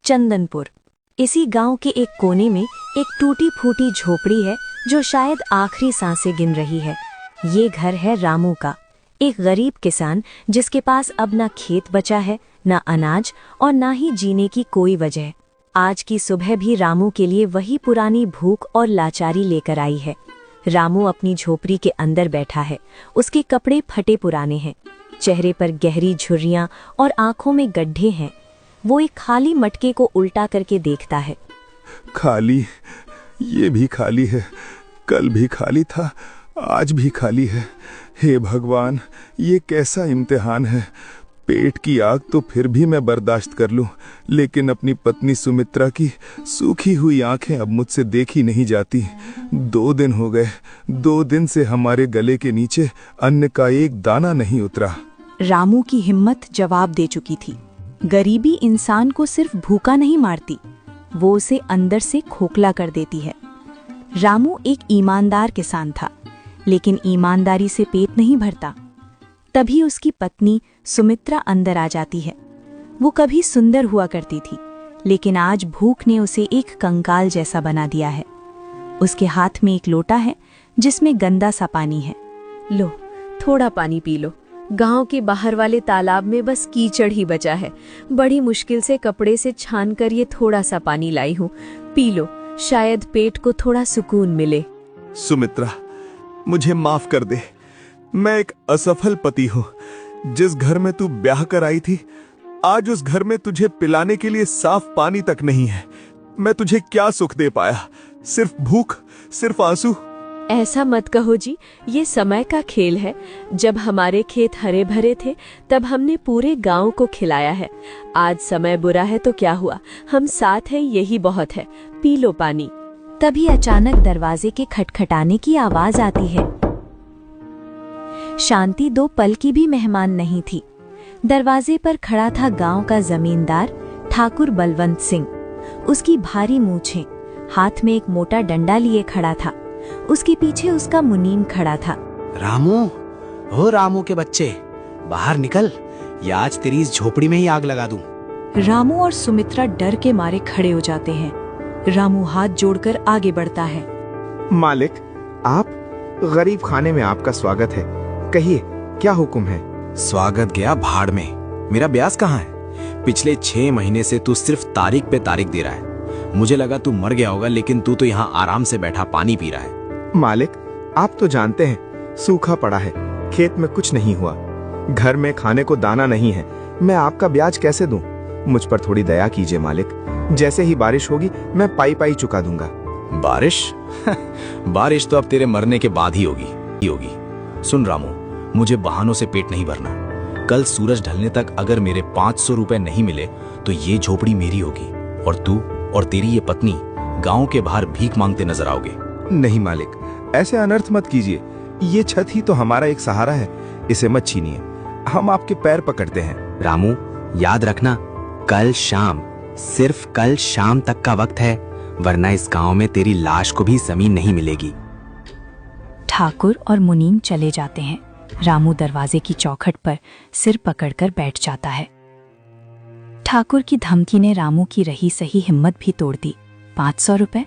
चंदनपुर। इसी गांव के एक कोने में एक टूटी फूटी झोपड़ी है जो शायद आखिरी सांसें गिन रही है। ये घर है रामू का, एक गरीब किसान जिसके पास अब ना खेत बचा है, ना अनाज और ना ही जीने की कोई वजह। आज की सुबह भी रामू के लिए वही पुरानी भूख और लाचारी लेकर आई है। रामू अपनी झोपड़ी के अंदर बैठा है। उसके कपड़े फटे पुराने हैं, चेहरे पर गहरी झुर्रियां और आंखों में गड्ढे हैं। वो एक खाली मटके को उल्टा करके देखता है। खाली, ये भी खाली है, कल भी खाली था, आज भी खाली है। हे भगवान, ये कैसा इम्तिहान है। पेट की आग तो फिर भी मैं बर्दाश्त कर लूं, लेकिन अपनी पत्नी सुमित्रा की सूखी हुई आंखें अब मुझसे देखी नहीं जाती। 2 दिन हो गए, 2 दिन से हमारे गले के नीचे अन्न का एक दाना नहीं उतरा। रामू की हिम्मत जवाब दे चुकी थी। गरीबी इंसान को सिर्फ भूखा नहीं मारती, वो उसे अंदर से खोखला कर देती है। रामू एक ईमानदार किसान था, लेकिन ईमानदारी से पेट नहीं भरता। तभी उसकी पत्नी सुमित्रा अंदर आ जाती है। वो कभी सुंदर हुआ करती थी, लेकिन आज भूख ने उसे एक कंकाल जैसा बना दिया है। उसके हाथ में एक लोटा है जिसमें गंदा सा पानी है। लो, थोड़ा पानी पी लो। गांव के बाहर वाले तालाब में बस कीचड़ ही बचा है। बड़ी मुश्किल से कपड़े से छानकर ये थोड़ा सा पानी लाई हूँ, पी लो, शायद पेट को थोड़ा सुकून मिले। सुमित्रा, मुझे माफ कर दे। मैं एक असफल पति हूँ। जिस घर में तू ब्याह कर आई थी, आज उस घर में तुझे पिलाने के लिए साफ पानी तक नहीं है। मैं तुझे क्या सुख दे पाया? सिर्फ भूख, सिर्फ आंसू। ऐसा मत कहो जी, ये समय का खेल है। जब हमारे खेत हरे भरे थे तब हमने पूरे गांव को खिलाया है। आज समय बुरा है तो क्या हुआ, हम साथ हैं, यही बहुत है। पी लो पानी। तभी अचानक दरवाजे के खटखटाने की आवाज आती है। शांति 2 पल की भी मेहमान नहीं थी। दरवाजे पर खड़ा था गांव का जमींदार ठाकुर बलवंत सिंह। उसकी भारी मूछें, हाथ में एक मोटा डंडा लिए खड़ा था। उसके पीछे उसका मुनीम खड़ा था। रामू, ओ रामू के बच्चे, बाहर निकल, या आज तेरी इस झोपड़ी में ही आग लगा दूं। रामू और सुमित्रा डर के मारे खड़े हो जाते हैं। रामू हाथ जोड़कर आगे बढ़ता है। मालिक, आप, गरीब खाने में आपका स्वागत है। कहिए, क्या हुक्म है? स्वागत गया भाड़ में। मेरा ब्याज कहाँ है? पिछले 6 महीने से तू सिर्फ तारीख पे तारीख दे रहा है। मुझे लगा तू मर गया होगा, लेकिन तू तो यहाँ आराम से बैठा पानी पी रहा है। मालिक, आप तो जानते हैं, सूखा पड़ा है, खेत में कुछ नहीं हुआ, घर में खाने को दाना नहीं है। मैं आपका ब्याज कैसे दूं? मुझ पर थोड़ी दया कीजिए मालिक। जैसे ही बारिश होगी मैं पाई पाई चुका दूंगा। बारिश? बारिश तो अब तेरे मरने के बाद ही होगी। सुन रामू, मुझे बहानों से पेट नहीं भरना। कल सूरज ढलने तक अगर मेरे 500 रुपए नहीं मिले तो ये झोपड़ी मेरी होगी, और तू और तेरी ये पत्नी गांव के बाहर भीख मांगते नजर आओगे। नहीं मालिक, ऐसे अनर्थ मत कीजिए। ये छत ही तो हमारा एक सहारा है, इसे मत छीनिए। हम आपके पैर पकड़ते हैं। रामू, याद रखना, कल शाम, सिर्फ कल शाम तक का वक्त है, वरना इस गांव में तेरी लाश को भी जमीन नहीं मिलेगी। ठाकुर और मुनीम चले जाते हैं। रामू दरवाजे की चौखट पर सिर पकड़कर बैठ जाता है। ठाकुर की धमकी ने रामू की रही सही हिम्मत भी तोड़ दी। 500 रुपए?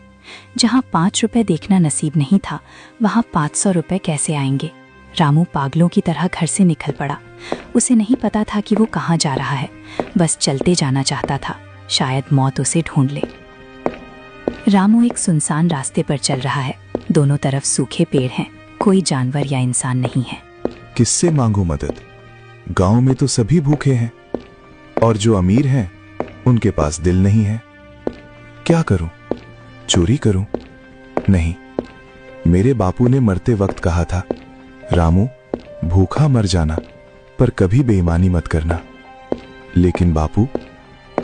जहां 5 रुपए देखना नसीब नहीं था, वहां 500 रुपए कैसे आएंगे? रामू पागलों की तरह घर से निकल पड़ा। उसे नहीं पता था कि वो कहाँ जा रहा है, बस चलते जाना चाहता था। शायद मौत उसे ढूंढ ले। रामू एक सुनसान रास्ते पर चल रहा है। दोनों तरफ सूखे पेड़ हैं, कोई जानवर या इंसान नहीं है। किससे मांगू मदद? गांव में तो सभी भूखे हैं, और जो अमीर हैं उनके पास दिल नहीं है। क्या करूं? चोरी करूं? नहीं, मेरे बापू ने मरते वक्त कहा था, रामू, भूखा मर जाना पर कभी बेईमानी मत करना। लेकिन बापू,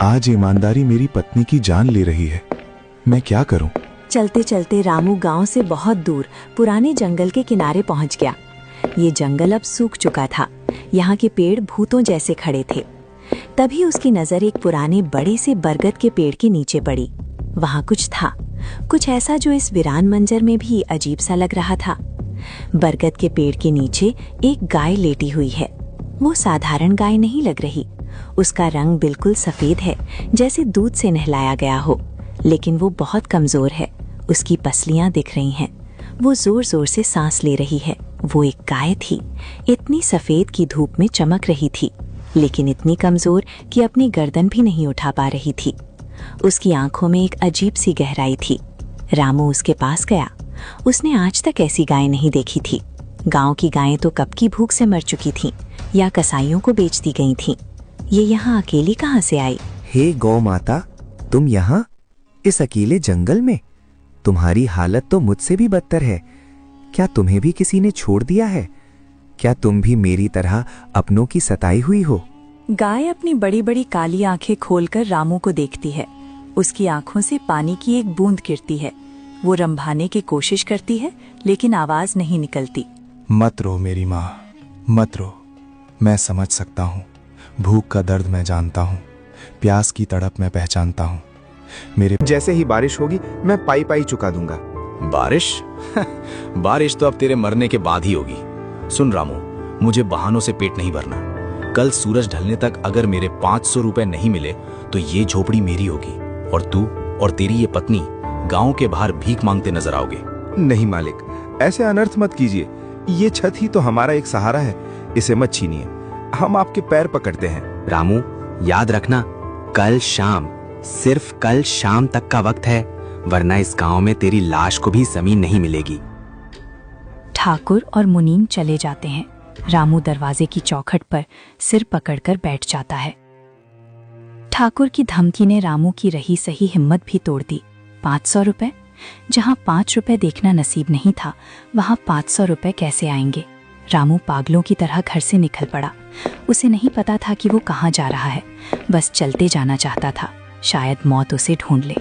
आज ईमानदारी मेरी पत्नी की जान ले रही है। मैं क्या करूं? चलते चलते रामू गांव से बहुत दूर पुराने जंगल के किनारे पहुंच गया। ये जंगल अब सूख चुका था। यहाँ के पेड़ भूतों जैसे खड़े थे। तभी उसकी नजर एक पुराने बड़े से बरगद के पेड़ के नीचे पड़ी। वहां कुछ था, कुछ ऐसा जो इस वीरान मंजर में भी अजीब सा लग रहा था। बरगद के पेड़ के नीचे एक गाय लेटी हुई है। वो साधारण गाय नहीं लग रही, उसका रंग बिल्कुल सफेद है, जैसे दूध से नहलाया गया हो, लेकिन वो बहुत कमजोर है। उसकी पसलियां दिख रही हैं। वो जोर जोर से सांस ले रही है। वो एक गाय थी, इतनी सफेद की धूप में चमक रही थी, लेकिन इतनी कमजोर कि अपनी गर्दन भी नहीं उठा पा रही थी। उसकी आंखों में एक अजीब सी गहराई थी। रामू उसके पास गया। उसने आज तक ऐसी गाय नहीं देखी थी। गांव की गायें तो कब की भूख से मर चुकी थीं या कसाईयों को बेच दी गई थीं। ये यहाँ अकेली कहाँ से आई? हे गौ माता, तुम यहाँ इस अकेले जंगल में? तुम्हारी हालत तो मुझसे भी बदतर है। क्या तुम्हें भी किसी ने छोड़ दिया है? क्या तुम भी मेरी तरह अपनों की सताई हुई हो? गाय अपनी बड़ी बड़ी काली आंखें खोलकर रामू को देखती है। उसकी आंखों से पानी की एक बूंद गिरती है। वो रंभाने की कोशिश करती है, लेकिन आवाज नहीं निकलती। मत रो मेरी माँ, मत रो। मैं समझ सकता हूँ। भूख का दर्द मैं जानता हूँ, प्यास की तड़प मैं पहचानता हूँ। मेरे जैसे ही बारिश होगी मैं पाई पाई चुका दूंगा। बारिश? बारिश तो अब तेरे मरने के बाद ही होगी। सुन रामू, मुझे बहानों से पेट नहीं भरना। कल सूरज ढलने तक अगर मेरे 500 रुपए नहीं मिले तो ये झोपड़ी मेरी होगी और तू और तेरी ये पत्नी गांव के बाहर भीख मांगते नजर आओगे। नहीं मालिक, ऐसे अनर्थ मत कीजिए। ये छत ही तो हमारा एक सहारा है, इसे मत छीनिए। हम आपके पैर पकड़ते हैं। रामू, याद रखना, कल शाम, सिर्फ कल शाम तक का वक्त है, वरना इस गांव में तेरी लाश को भी जमीन नहीं मिलेगी। ठाकुर और मुनीम चले जाते हैं। रामू दरवाजे की चौखट पर सिर पकड़कर बैठ जाता है। ठाकुर की धमकी ने रामू की रही सही हिम्मत भी तोड़ दी। 500 रुपए? जहां 5 रुपए देखना नसीब नहीं था, वहां 500 रुपए कैसे आएंगे? रामू पागलों की तरह घर से निकल पड़ा। उसे नहीं पता था कि वो कहाँ जा रहा है, बस चलते जाना चाहता था। शायद मौत उसे ढूंढ ले।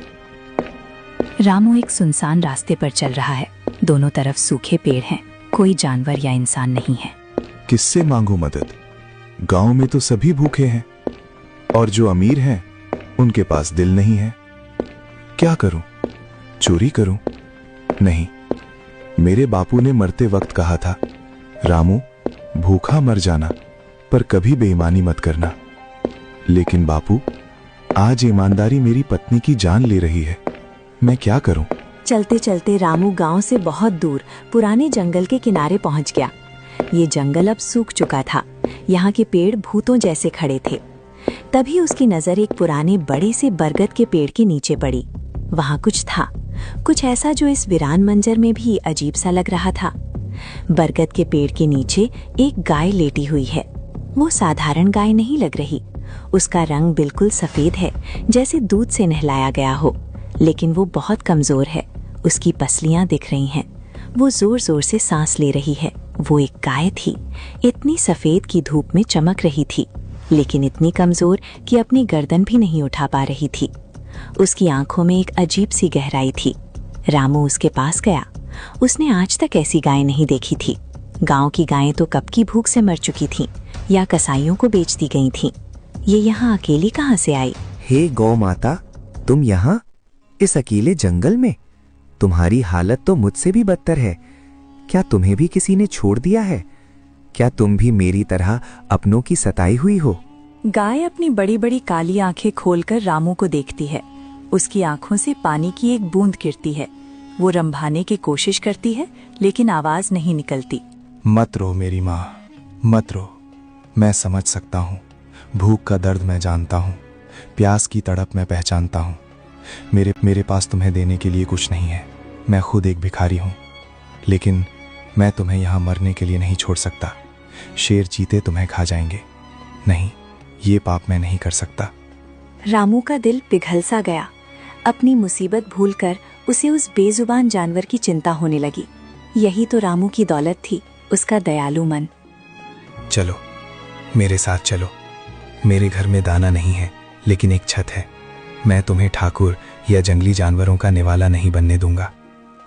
रामू एक सुनसान रास्ते पर चल रहा है। दोनों तरफ सूखे पेड़ हैं, कोई जानवर या इंसान नहीं है। किससे मांगू मदद? गांव में तो सभी भूखे हैं और जो अमीर हैं उनके पास दिल नहीं है। क्या करूं? चोरी करूं? नहीं। मेरे बापू ने मरते वक्त कहा था, रामू, भूखा मर जाना पर कभी बेईमानी मत करना। लेकिन बापू, आज ईमानदारी मेरी पत्नी की जान ले रही है। मैं क्या करूं? चलते चलते रामू गांव से बहुत दूर पुराने जंगल के किनारे पहुंच गया। ये जंगल अब सूख चुका था। यहाँ के पेड़ भूतों जैसे खड़े थे। तभी उसकी नजर एक पुराने बड़े से बरगद के पेड़ के नीचे पड़ी। वहां कुछ था, कुछ ऐसा जो इस वीरान मंजर में भी अजीब सा लग रहा था। बरगद के पेड़ के नीचे एक गाय लेटी हुई है। वो साधारण गाय नहीं लग रही। उसका रंग बिल्कुल सफेद है, जैसे दूध से नहलाया गया हो, लेकिन वो बहुत कमजोर है। उसकी पसलियां दिख रही हैं। वो जोर जोर से सांस ले रही है। वो एक गाय थी, इतनी सफेद की धूप में चमक रही थी, लेकिन इतनी कमजोर कि अपनी गर्दन भी नहीं उठा पा रही थी। उसकी आंखों में एक अजीब सी गहराई थी। रामू उसके पास गया। उसने आज तक ऐसी गाय नहीं देखी थी। गांव की गायें तो कब की भूख से मर चुकी थीं या कसाईयों को बेच दी गई थीं। ये यहाँ अकेली कहाँ से आई? हे गौ माता, तुम यहाँ इस अकेले जंगल में? तुम्हारी हालत तो मुझसे भी बदतर है। क्या तुम्हें भी किसी ने छोड़ दिया है? क्या तुम भी मेरी तरह अपनों की सताई हुई हो? गाय अपनी बड़ी बड़ी काली आंखें खोलकर रामू को देखती है। उसकी आंखों से पानी की एक बूंद गिरती है। वो रंभाने की कोशिश करती है, लेकिन आवाज नहीं निकलती। मत रो मेरी माँ, मत रो। मैं समझ सकता हूँ। भूख का दर्द मैं जानता हूँ, प्यास की तड़प मैं पहचानता हूँ। मेरे पास तुम्हें देने के लिए कुछ नहीं है। मैं खुद एक भिखारी हूँ, लेकिन मैं तुम्हें यहाँ मरने के लिए नहीं छोड़ सकता। शेर चीते तुम्हें खा जाएंगे। नहीं, ये पाप मैं नहीं कर सकता। रामू का दिल पिघल सा गया। अपनी मुसीबत भूलकर उसे उस बेजुबान जानवर की चिंता होने लगी। यही तो रामू की दौलत थी, उसका दयालु मन। चलो, मेरे साथ चलो। मेरे घर में दाना नहीं है, लेकिन एक छत है। मैं तुम्हें ठाकुर या जंगली जानवरों का निवाला नहीं बनने दूंगा।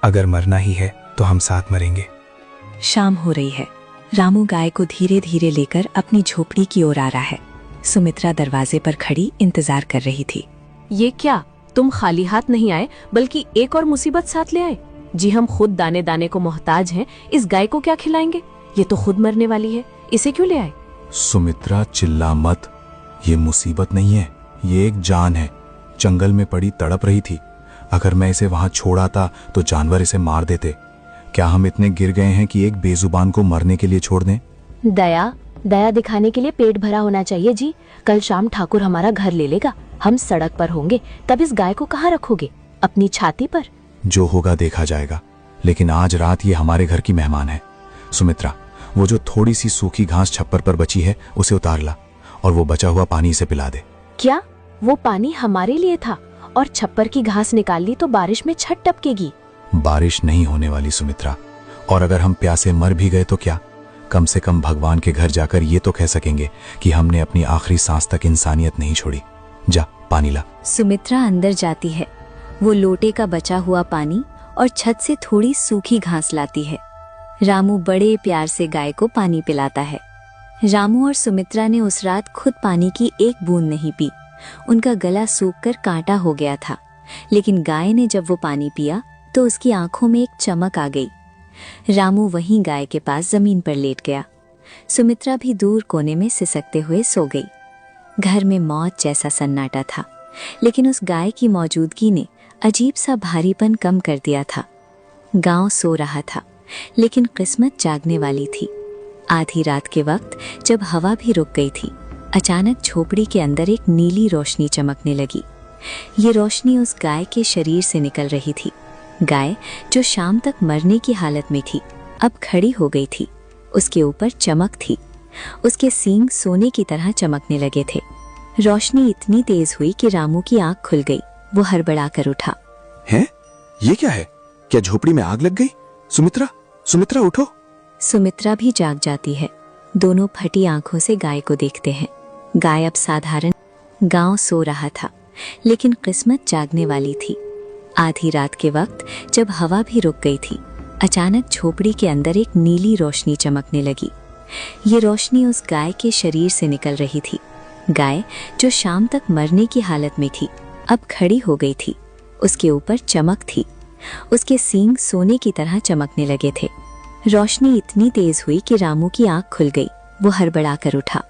अगर मरना ही है तो हम साथ मरेंगे। शाम हो रही है। रामू गाय को धीरे धीरे लेकर अपनी झोपड़ी की ओर आ रहा है। सुमित्रा दरवाजे पर खड़ी इंतजार कर रही थी। ये क्या, तुम खाली हाथ नहीं आए, बल्कि एक और मुसीबत साथ ले आए? जी, हम खुद दाने दाने को मोहताज हैं, इस गाय को क्या खिलाएंगे? ये तो खुद मरने वाली है, इसे क्यों ले आए? सुमित्रा, चिल्ला मत। ये मुसीबत नहीं है, ये एक जान है। जंगल में पड़ी तड़प रही थी। अगर मैं इसे वहां छोड़ आता तो जानवर इसे मार देते। क्या हम इतने गिर गए हैं कि एक बेजुबान को मरने के लिए छोड़ दें? दया दिखाने के लिए पेट भरा होना चाहिए जी। कल शाम ठाकुर हमारा घर ले लेगा, हम सड़क पर होंगे, तब इस गाय को कहाँ रखोगे? अपनी छाती पर? जो होगा देखा जाएगा, लेकिन आज रात ये हमारे घर की मेहमान है। सुमित्रा, वो जो थोड़ी सी सूखी घास छप्पर पर बची है उसे उतार ला और वो बचा हुआ पानी इसे पिला दे। क्या वो पानी हमारे लिए था? और छप्पर की घास निकाल ली तो बारिश में छत टपकेगी। बारिश नहीं होने वाली सुमित्रा, और अगर हम प्यासे मर भी गए तो क्या? कम से कम भगवान के घर जाकर ये तो कह सकेंगे कि हमने अपनी आखिरी सांस तक इंसानियत नहीं छोड़ी। जा पानी ला। सुमित्रा अंदर जाती है। वो लोटे का बचा हुआ पानी और छत से थोड़ी सूखी घास लाती है। रामू बड़े प्यार से गाय को पानी पिलाता है। रामू और सुमित्रा ने उस रात खुद पानी की एक बूंद नहीं पी। उनका गला सूखकर कांटा हो गया था, लेकिन गाय ने जब वो पानी पिया तो उसकी आंखों में एक चमक आ गई। रामू वहीं गाय के पास जमीन पर लेट गया। सुमित्रा भी दूर कोने में सिसकते हुए सो गई। घर में मौत जैसा सन्नाटा था, लेकिन उस गाय की मौजूदगी ने अजीब सा भारीपन कम कर दिया था। गांव सो रहा था, लेकिन किस्मत जागने वाली थी। आधी रात के वक्त जब हवा भी रुक गई थी, अचानक झोपड़ी के अंदर एक नीली रोशनी चमकने लगी। ये रोशनी उस गाय के शरीर से निकल रही थी। गाय जो शाम तक मरने की हालत में थी, अब खड़ी हो गई थी। उसके ऊपर चमक थी। उसके सींग सोने की तरह चमकने लगे थे। रोशनी इतनी तेज हुई कि रामू की आंख खुल गई। वो हड़बड़ा कर उठा। हैं? ये क्या है? क्या झोपड़ी में आग लग गई? सुमित्रा, सुमित्रा उठो। सुमित्रा भी जाग जाती है। दोनों फटी आंखों से गाय को देखते हैं। गाय अब साधारण। गांव सो रहा था, लेकिन किस्मत जागने वाली थी। आधी रात के वक्त जब हवा भी रुक गई थी, अचानक झोपड़ी के अंदर एक नीली रोशनी चमकने लगी। ये रोशनी उस गाय के शरीर से निकल रही थी। गाय जो शाम तक मरने की हालत में थी, अब खड़ी हो गई थी। उसके ऊपर चमक थी। उसके सींग सोने की तरह चमकने लगे थे। रोशनी इतनी तेज हुई कि रामू की आंख खुल गई। वो हड़बड़ा कर उठा।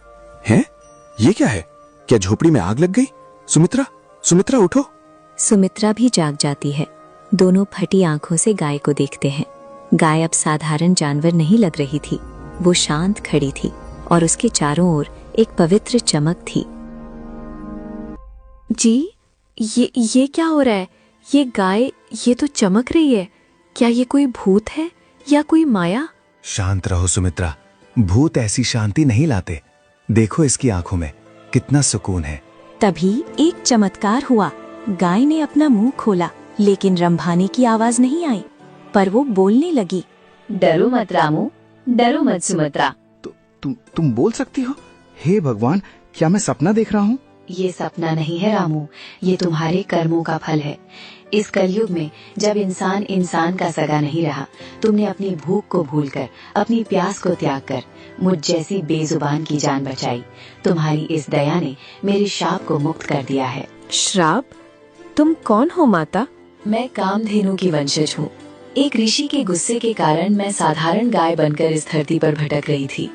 हैं? ये क्या है? क्या झोपड़ी में आग लग गई? सुमित्रा, सुमित्रा उठो। सुमित्रा भी जाग जाती है। दोनों फटी आंखों से गाय को देखते हैं। गाय अब साधारण जानवर नहीं लग रही थी। वो शांत खड़ी थी और उसके चारों ओर एक पवित्र चमक थी। जी, ये क्या हो रहा है? ये गाय, ये तो चमक रही है। क्या ये कोई भूत है या कोई माया? शांत रहो सुमित्रा, भूत ऐसी शांति नहीं लाते। देखो इसकी आंखों में कितना सुकून है। तभी एक चमत्कार हुआ। गाय ने अपना मुंह खोला, लेकिन रंभाने की आवाज नहीं आई, पर वो बोलने लगी। डरो मत रामू, डरो मत सुमित्रा। तुम बोल सकती हो? हे भगवान, क्या मैं सपना देख रहा हूँ? ये सपना नहीं है रामू, ये तुम्हारे कर्मों का फल है। इस कलयुग में जब इंसान इंसान का सगा नहीं रहा, तुमने अपनी भूख को भूलकर, अपनी प्यास को त्याग कर मुझ जैसी बेजुबान की जान बचाई। तुम्हारी इस दया ने मेरे शाप को मुक्त कर दिया है। श्राप? तुम कौन हो माता? मैं कामधेनु की वंशज हूँ। एक ऋषि के गुस्से के कारण मैं साधारण गाय बनकर इस धरती पर भटक रही थी।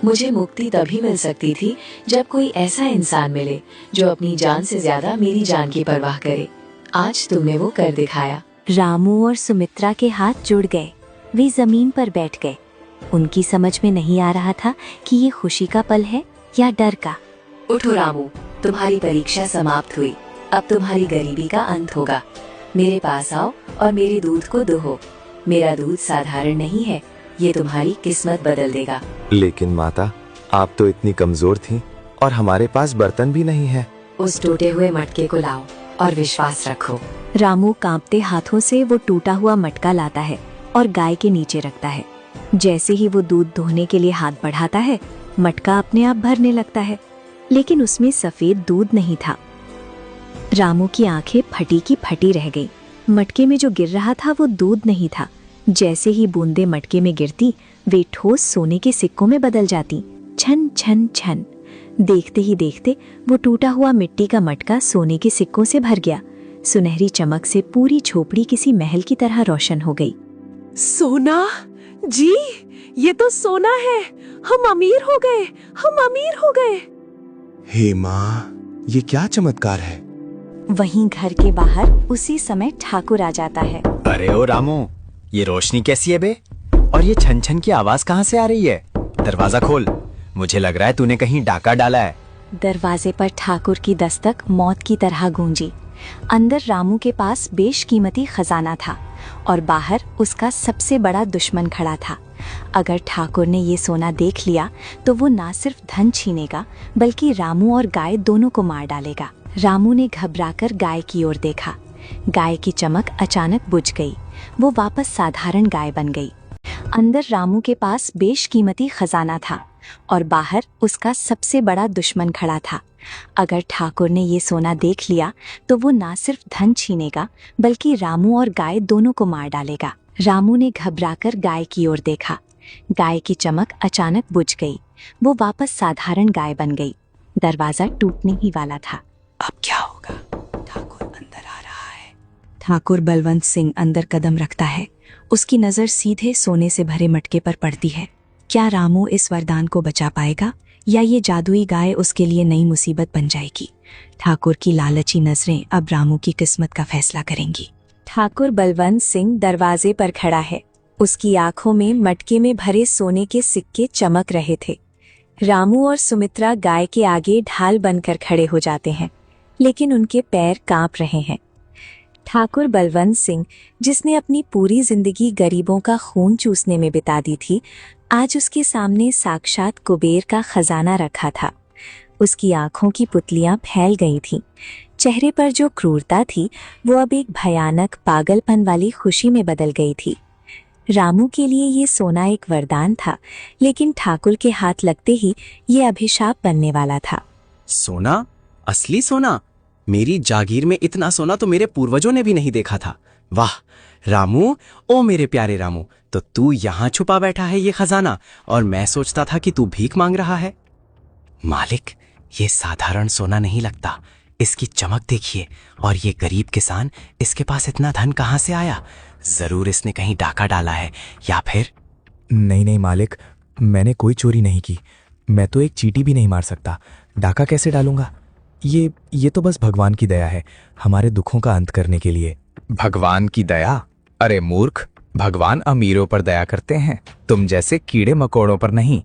मुझे मुक्ति तभी मिल सकती थी जब कोई ऐसा इंसान मिले जो अपनी जान से ज्यादा मेरी जान की परवाह करे। आज तुमने वो कर दिखाया। रामू और सुमित्रा के हाथ जुड़ गए। वे जमीन पर बैठ गए। उनकी समझ में नहीं आ रहा था कि ये खुशी का पल है या डर का। उठो रामू, तुम्हारी परीक्षा समाप्त हुई। अब तुम्हारी गरीबी का अंत होगा। मेरे पास आओ और मेरे दूध को दुहो। मेरा दूध साधारण नहीं है, ये तुम्हारी किस्मत बदल देगा। लेकिन माता, आप तो इतनी कमजोर थीं और हमारे पास बर्तन भी नहीं है। उस टूटे हुए मटके को लाओ और विश्वास रखो। रामू कांपते हाथों से वो टूटा हुआ मटका लाता है और गाय के नीचे रखता है। जैसे ही वो दूध दोहने के लिए हाथ बढ़ाता है, मटका अपने आप भरने लगता है, लेकिन उसमें सफेद दूध नहीं था। रामू की आंखें फटी की फटी रह गई। मटके में जो गिर रहा था वो दूध नहीं था। जैसे ही बूंदे मटके में गिरती, वे ठोस सोने के सिक्कों में बदल जाती। छन छन छन। देखते ही देखते वो टूटा हुआ मिट्टी का मटका सोने के सिक्कों से भर गया। सुनहरी चमक से पूरी झोपड़ी किसी महल की तरह रोशन हो गई। सोना? जी, ये तो सोना है। हम अमीर हो गए, हम अमीर हो गए। हे माँ, ये क्या चमत्कार है। वहीं घर के बाहर उसी समय ठाकुर आ जाता है। अरे ओ रामू, ये रोशनी कैसी है बे? और ये छन छन की आवाज कहाँ से आ रही है? दरवाजा खोल, मुझे लग रहा है तूने कहीं डाका डाला है। दरवाजे पर ठाकुर की दस्तक मौत की तरह गूंजी। अंदर रामू के पास बेशकीमती खजाना था और बाहर उसका सबसे बड़ा दुश्मन खड़ा था। अगर ठाकुर ने ये सोना देख लिया तो वो ना सिर्फ धन छीनेगा बल्कि रामू और गाय दोनों को मार डालेगा। रामू ने घबराकर गाय की ओर देखा। गाय की चमक अचानक बुझ गई। वो वापस साधारण गाय बन गई। अंदर रामू के पास बेशकीमती खजाना था और बाहर उसका सबसे बड़ा दुश्मन खड़ा था। अगर ठाकुर ने ये सोना देख लिया तो वो ना सिर्फ धन छीनेगा बल्कि रामू और गाय दोनों को मार डालेगा। रामू ने घबराकर गाय की ओर देखा। गाय की चमक अचानक बुझ गई। वो वापस साधारण गाय बन गई। दरवाजा टूटने ही वाला था। अब क्या होगा? ठाकुर अंदर आ रहा है। ठाकुर बलवंत सिंह अंदर कदम रखता है। उसकी नजर सीधे सोने से भरे मटके पर पड़ती है। क्या रामू इस वरदान को बचा पाएगा या ये जादुई गाय उसके लिए नई मुसीबत बन जाएगी? ठाकुर की लालची नजरें अब रामू की किस्मत का फैसला करेंगी। ठाकुर बलवंत सिंह दरवाजे पर खड़ा है। उसकी आंखों में मटके में भरे सोने के सिक्के चमक रहे थे। रामू और सुमित्रा गाय के आगे ढाल बनकर खड़े हो जाते हैं, लेकिन उनके पैर कांप रहे हैं। ठाकुर बलवंत सिंह, जिसने अपनी पूरी जिंदगी गरीबों का खून चूसने में बिता दी थी, आज उसके सामने साक्षात कुबेर का खजाना रखा था। उसकी आंखों की पुतलियां फैल गई थीं। चेहरे पर जो क्रूरता थी वो अब एक भयानक पागलपन वाली खुशी में बदल गई थी। रामू के लिए ये सोना एक वरदान था, लेकिन ठाकुर के हाथ लगते ही ये अभिशाप बनने वाला था। सोना? असली सोना? मेरी जागीर में इतना सोना तो मेरे पूर्वजों ने भी नहीं देखा था। वाह रामू, ओ मेरे प्यारे रामू, तो तू यहाँ छुपा बैठा है ये खजाना, और मैं सोचता था कि तू भीख मांग रहा है। मालिक, ये साधारण सोना नहीं लगता। इसकी चमक देखिए, और ये गरीब किसान, इसके पास इतना धन कहाँ से आया? जरूर इसने कहीं डाका डाला है, या फिर... नहीं नहीं मालिक, मैंने कोई चोरी नहीं की। मैं तो एक चींटी भी नहीं मार सकता। डाका कैसे डालूंगा? ये तो बस भगवान की दया है, हमारे दुखों का अंत करने के लिए। भगवान की दया? अरे मूर्ख, भगवान अमीरों पर दया करते हैं, तुम जैसे कीड़े मकोड़ों पर नहीं।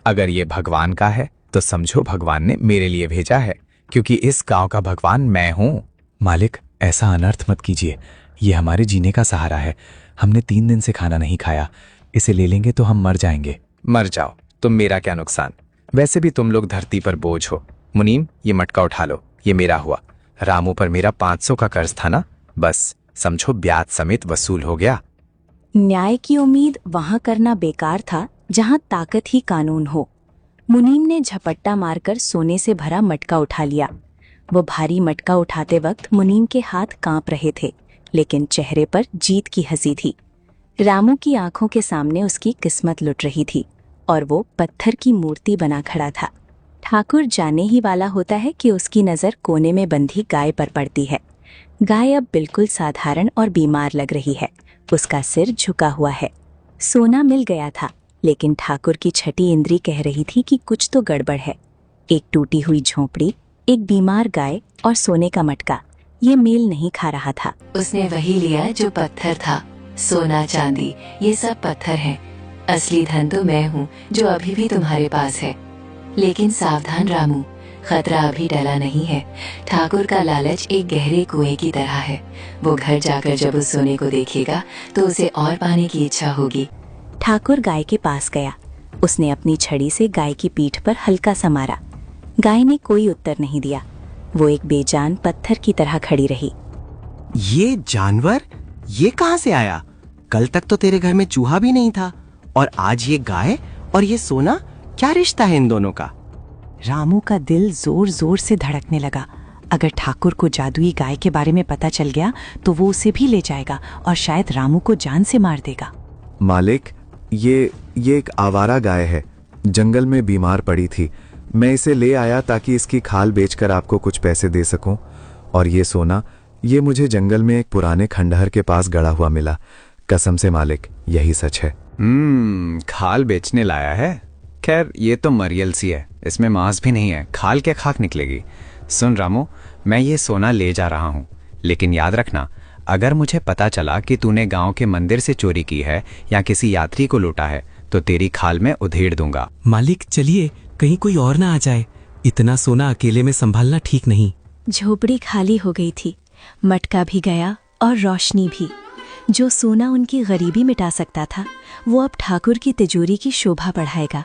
अगर ये भगवान का है तो समझो भगवान ने मेरे लिए भेजा है, क्योंकि इस गांव का भगवान मैं हूं। मालिक, ऐसा अनर्थ मत कीजिए। ये हमारे जीने का सहारा है। हमने 3 दिन से खाना नहीं खाया। इसे ले लेंगे तो हम मर जाएंगे। मर जाओ, तुम मेरा क्या नुकसान। वैसे भी तुम लोग धरती पर बोझ हो। मुनीम, ये मटका उठा लो, ये मेरा हुआ। रामू पर मेरा 500 का कर्ज था ना, बस समझो ब्याज समेत वसूल हो गया। न्याय की उम्मीद वहां करना बेकार था जहां ताकत ही कानून हो। मुनीम ने झपट्टा मारकर सोने से भरा मटका उठा लिया। वो भारी मटका उठाते वक्त मुनीम के हाथ कांप रहे थे, लेकिन चेहरे पर जीत की हंसी थी। रामू की आंखों के सामने उसकी किस्मत लुट रही थी और वो पत्थर की मूर्ति बना खड़ा था। ठाकुर जाने ही वाला होता है कि उसकी नजर कोने में बंधी गाय पर पड़ती है। गाय अब बिल्कुल साधारण और बीमार लग रही है। उसका सिर झुका हुआ है। सोना मिल गया था, लेकिन ठाकुर की छठी इंद्री कह रही थी कि कुछ तो गड़बड़ है। एक टूटी हुई झोंपड़ी, एक बीमार गाय और सोने का मटका, ये मेल नहीं खा रहा था। उसने वही लिया जो पत्थर था। सोना चांदी ये सब पत्थर हैं। असली धन तो मैं हूँ जो अभी भी तुम्हारे पास है। लेकिन सावधान रामू, खतरा अभी टला नहीं है। ठाकुर का लालच एक गहरे कुएं की तरह है। वो घर जाकर जब उस सोने को देखेगा तो उसे और पाने की इच्छा होगी। ठाकुर गाय के पास गया। उसने अपनी छड़ी से गाय की पीठ पर हल्का सा मारा। गाय ने कोई उत्तर नहीं दिया। वो एक बेजान पत्थर की तरह खड़ी रही। ये जानवर, ये कहाँ से आया? कल तक तो तेरे घर में चूहा भी नहीं था, और आज ये गाय और ये सोना, क्या रिश्ता है इन दोनों का? रामू का दिल जोर जोर से धड़कने लगा। अगर ठाकुर को जादुई गाय के बारे में पता चल गया तो वो उसे भी ले जाएगा और शायद रामू को जान से मार देगा। मालिक, ये एक आवारा गाय है, जंगल में बीमार पड़ी थी। मैं इसे ले आया ताकि इसकी खाल बेचकर आपको कुछ पैसे दे सकूं। और ये सोना, ये मुझे जंगल में एक पुराने खंडहर के पास गड़ा हुआ मिला। कसम से मालिक, यही सच है। खाल बेचने लाया है? खैर ये तो मरियल सी है, इसमें मांस भी नहीं है, खाल के खाक निकलेगी। सुन रामू, मैं ये सोना ले जा रहा हूँ, लेकिन याद रखना, अगर मुझे पता चला कि तूने गांव के मंदिर से चोरी की है या किसी यात्री को लूटा है तो तेरी खाल में उधेड़ दूंगा। मालिक चलिए, कहीं कोई और ना आ जाए, इतना सोना अकेले में संभालना ठीक नहीं। झोपड़ी खाली हो गई थी, मटका भी गया और रोशनी भी। जो सोना उनकी गरीबी मिटा सकता था वो अब ठाकुर की तिजोरी की शोभा बढ़ाएगा।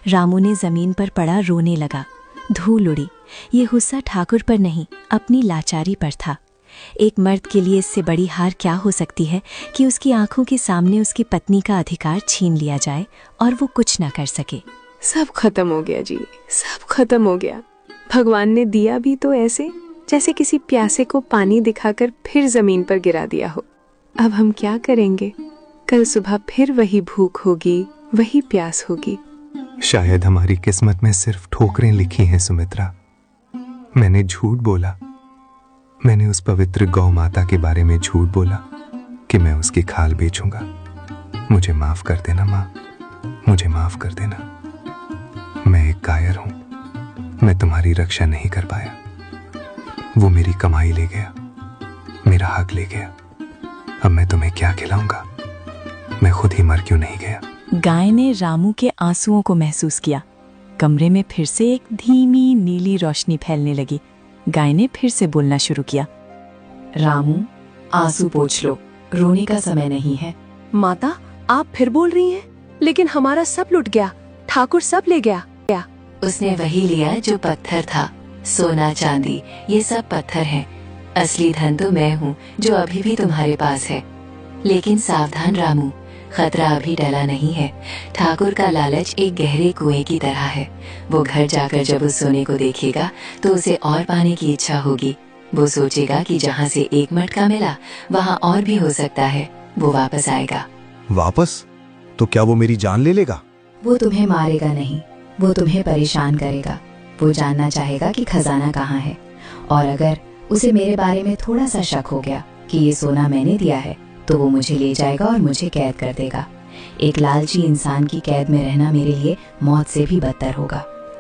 रामू ने जमीन पर पड़ा रोने लगा। धूल उड़ी। ये गुस्सा ठाकुर पर नहीं, अपनी लाचारी पर था। एक मर्द के लिए इससे बड़ी हार क्या हो सकती है कि उसकी आंखों के सामने उसकी पत्नी का अधिकार छीन लिया जाए और वो कुछ ना कर सके। सब खत्म हो गया जी, सब खत्म हो गया। भगवान ने दिया भी तो ऐसे जैसे किसी प्यासे को पानी दिखाकर फिर जमीन पर गिरा दिया हो। अब हम क्या करेंगे? कल सुबह फिर वही भूख होगी, वही प्यास होगी। शायद हमारी किस्मत में सिर्फ ठोकरें लिखी हैं सुमित्रा। मैंने झूठ बोला। मैंने उस पवित्र गौ माता के बारे में झूठ बोला कि मैं उसकी खाल बेचूंगा। मुझे माफ कर देना माँ, मुझे माफ कर देना। मैं एक कायर हूं, मैं तुम्हारी रक्षा नहीं कर पाया। वो मेरी कमाई ले गया, मेरा हक ले गया। अब मैं तुम्हें क्या खिलाऊंगा? मैं खुद ही मर क्यों नहीं गया? गाय ने रामू के आंसुओं को महसूस किया। कमरे में फिर से एक धीमी नीली रोशनी फैलने लगी। गाय ने फिर से बोलना शुरू किया। रामू, आंसू पोंछ लो, रोने का समय नहीं है। माता, आप फिर बोल रही हैं? लेकिन हमारा सब लुट गया, ठाकुर सब ले गया। उसने वही लिया जो पत्थर था। सोना चांदी ये सब पत्थर हैं। असली धन तो मैं हूँ जो अभी भी तुम्हारे पास है। लेकिन सावधान रामू, खतरा अभी टला नहीं है। ठाकुर का लालच एक गहरे कुएं की तरह है। वो घर जाकर जब उस सोने को देखेगा तो उसे और पाने की इच्छा होगी। वो सोचेगा कि जहाँ से एक मटका मिला वहाँ और भी हो सकता है। वो वापस आएगा। वापस? तो क्या वो मेरी जान ले लेगा? वो तुम्हें मारेगा नहीं, वो तुम्हें परेशान करेगा। वो जानना चाहेगा कि खजाना कहाँ है, और अगर उसे मेरे बारे में थोड़ा सा शक हो गया कि ये सोना मैंने दिया है तो वो मुझे ले जाएगा और मुझे कैद कर देगा। एक लालची इंसान की कैद में रहना मेरे लिए मौत से भी बदतर होगा।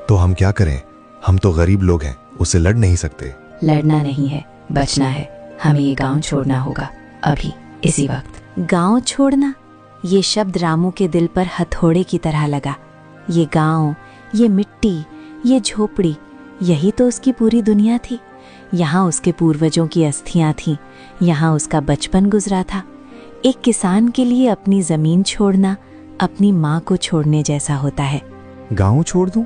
तो हम क्या करें? हम तो गरीब लोग हैं, उससे लड़ नहीं सकते। लड़ना नहीं है, बचना है। हमें ये गांव छोड़ना होगा, अभी इसी वक्त। गांव छोड़ना? ये शब्द रामू के दिल पर हथौड़े की तरह लगा। ये गांव, ये मिट्टी, ये झोपड़ी, यही तो उसकी पूरी दुनिया थी। यहाँ उसके पूर्वजों की अस्थियां थीं, यहाँ उसका बचपन गुजरा था। एक किसान के लिए अपनी जमीन छोड़ना अपनी माँ को छोड़ने जैसा होता है। गांव छोड़ दूं?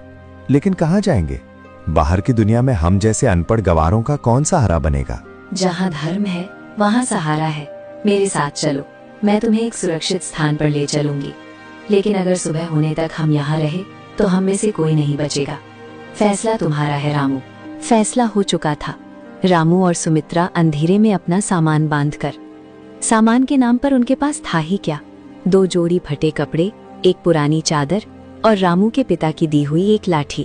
लेकिन कहाँ जाएंगे? बाहर की दुनिया में हम जैसे अनपढ़ गवारों का कौन सहारा बनेगा? जहाँ धर्म है वहाँ सहारा है। मेरे साथ चलो, मैं तुम्हें एक सुरक्षित स्थान पर ले चलूंगी। लेकिन अगर सुबह होने तक हम यहाँ रहे तो हम में से कोई नहीं बचेगा। फैसला तुम्हारा है रामू। फैसला हो चुका था। रामू और सुमित्रा अंधेरे में अपना सामान बांधकर, सामान के नाम पर उनके पास था ही क्या, 2 जोड़ी फटे कपड़े, एक पुरानी चादर और रामू के पिता की दी हुई एक लाठी,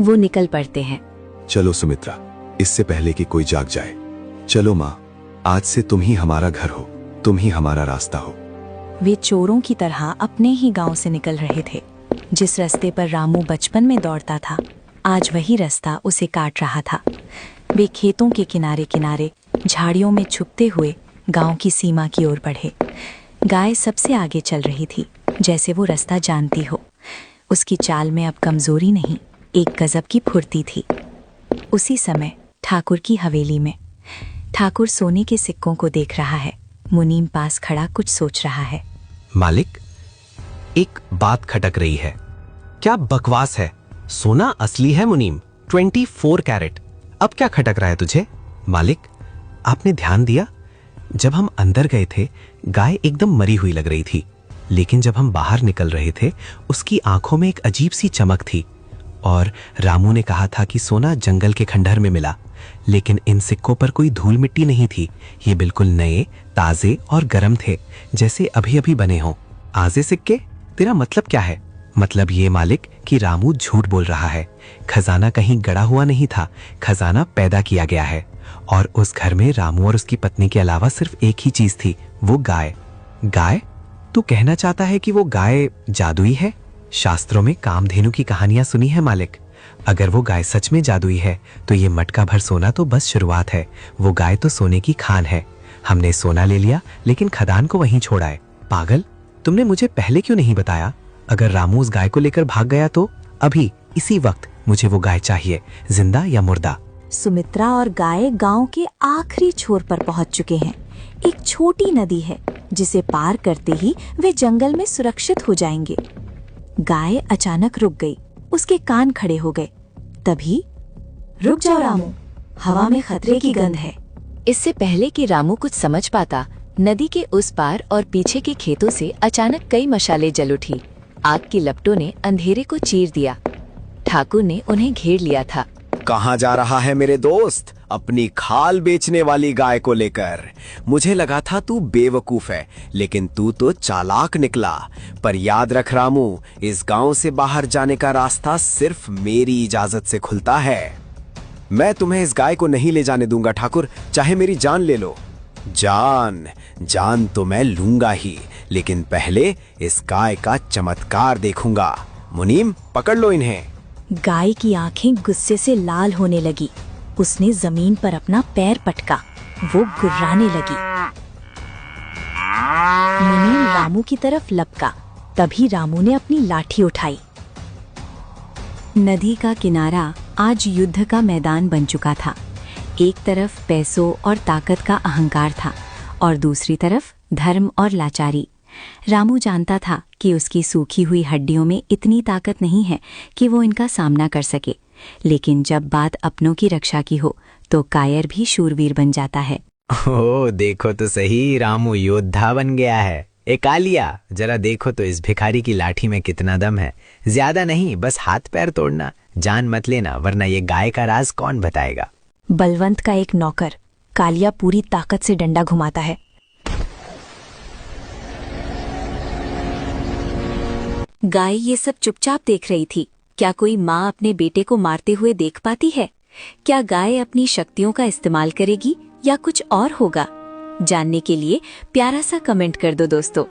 वो निकल पड़ते हैं। चलो सुमित्रा, इससे पहले कि कोई जाग जाए। चलो माँ, आज से तुम ही हमारा घर हो, तुम ही हमारा रास्ता हो। वे चोरों की तरह अपने ही गांव से निकल रहे थे। जिस रास्ते पर रामू बचपन में दौड़ता था, आज वही रास्ता उसे काट रहा था। वे खेतों के किनारे किनारे झाड़ियों में छुपते हुए गांव की सीमा की ओर बढ़े। गाय सबसे आगे चल रही थी, जैसे वो रास्ता जानती हो। उसकी चाल में अब कमजोरी नहीं, एक गजब की फुर्ती थी। उसी समय ठाकुर की हवेली में ठाकुर सोने के सिक्कों को देख रहा है। मुनीम पास खड़ा कुछ सोच रहा है। मालिक, एक बात खटक रही है। क्या बकवास है? सोना असली है मुनीम, 24 कैरेट। अब क्या खटक रहा है तुझे? मालिक, आपने ध्यान दिया? जब हम अंदर गए थे गाय एकदम मरी हुई लग रही थी, लेकिन जब हम बाहर निकल रहे थे उसकी आंखों में एक अजीब सी चमक थी। और रामू ने कहा था कि सोना जंगल के खंडहर में मिला, लेकिन इन सिक्कों पर कोई धूल मिट्टी नहीं थी। ये बिल्कुल नए, ताजे और गर्म थे, जैसे अभी अभी बने हों। आजे सिक्के? तेरा मतलब क्या है? मतलब ये मालिक कि रामू झूठ बोल रहा है। खजाना कहीं गड़ा हुआ नहीं था, खजाना पैदा किया गया है। और उस घर में रामू और उसकी पत्नी के अलावा सिर्फ एक ही चीज थी, वो गाय। गाय? तू कहना चाहता है कि वो गाय जादुई है, शास्त्रों में कामधेनु की कहानियां सुनी है मालिक। अगर वो गाय सच में जादुई है तो ये मटका भर सोना तो बस शुरुआत है। वो गाय तो सोने की खान है। हमने सोना ले लिया लेकिन खदान को वहीं छोड़ा है। पागल, तुमने मुझे पहले क्यों नहीं बताया? अगर रामू उस गाय को लेकर भाग गया तो अभी इसी वक्त मुझे वो गाय चाहिए, जिंदा या मुर्दा। सुमित्रा और गाय गांव के आखिरी छोर पर पहुंच चुके हैं। एक छोटी नदी है जिसे पार करते ही वे जंगल में सुरक्षित हो जाएंगे। गाय अचानक रुक गई, उसके कान खड़े हो गए। तभी, रुक जाओ रामू, हवा में खतरे की गंध है। इससे पहले कि रामू कुछ समझ पाता, नदी के उस पार और पीछे के खेतों से अचानक कई मशालें जल उठी। आग की लपटों ने अंधेरे को चीर दिया। ठाकुर ने उन्हें घेर लिया था। कहाँ जा रहा है मेरे दोस्त, अपनी खाल बेचने वाली गाय को लेकर? मुझे लगा था तू बेवकूफ है, लेकिन तू तो चालाक निकला। पर याद रख रामू, इस गांव से बाहर जाने का रास्ता सिर्फ मेरी इजाजत से खुलता है। मैं तुम्हें इस गाय को नहीं ले जाने दूंगा ठाकुर, चाहे मेरी जान ले लो। जान तो मैं लूंगा ही, लेकिन पहले इस गाय का चमत्कार देखूंगा। मुनीम, पकड़ लो इन्हें। गाय की आंखें गुस्से से लाल होने लगी। उसने जमीन पर अपना पैर पटका। वो गुर्राने लगी। मुनीम रामू की तरफ लपका। तभी रामू ने अपनी लाठी उठाई। नदी का किनारा आज युद्ध का मैदान बन चुका था। एक तरफ पैसों और ताकत का अहंकार था और दूसरी तरफ धर्म और लाचारी। रामू जानता था कि उसकी सूखी हुई हड्डियों में इतनी ताकत नहीं है कि वो इनका सामना कर सके, लेकिन जब बात अपनों की रक्षा की हो तो कायर भी शूरवीर बन जाता है। ओ देखो तो सही, रामू योद्धा बन गया है। ए कालिया, जरा देखो तो इस भिखारी की लाठी में कितना दम है। ज्यादा नहीं, बस हाथ पैर तोड़ना, जान मत लेना, वरना ये गाय का राज कौन बताएगा। बलवंत का एक नौकर कालिया पूरी ताकत से डंडा घुमाता है। गाय ये सब चुपचाप देख रही थी। क्या कोई माँ अपने बेटे को मारते हुए देख पाती है? क्या गाय अपनी शक्तियों का इस्तेमाल करेगी या कुछ और होगा? जानने के लिए प्यारा सा कमेंट कर दो दोस्तों।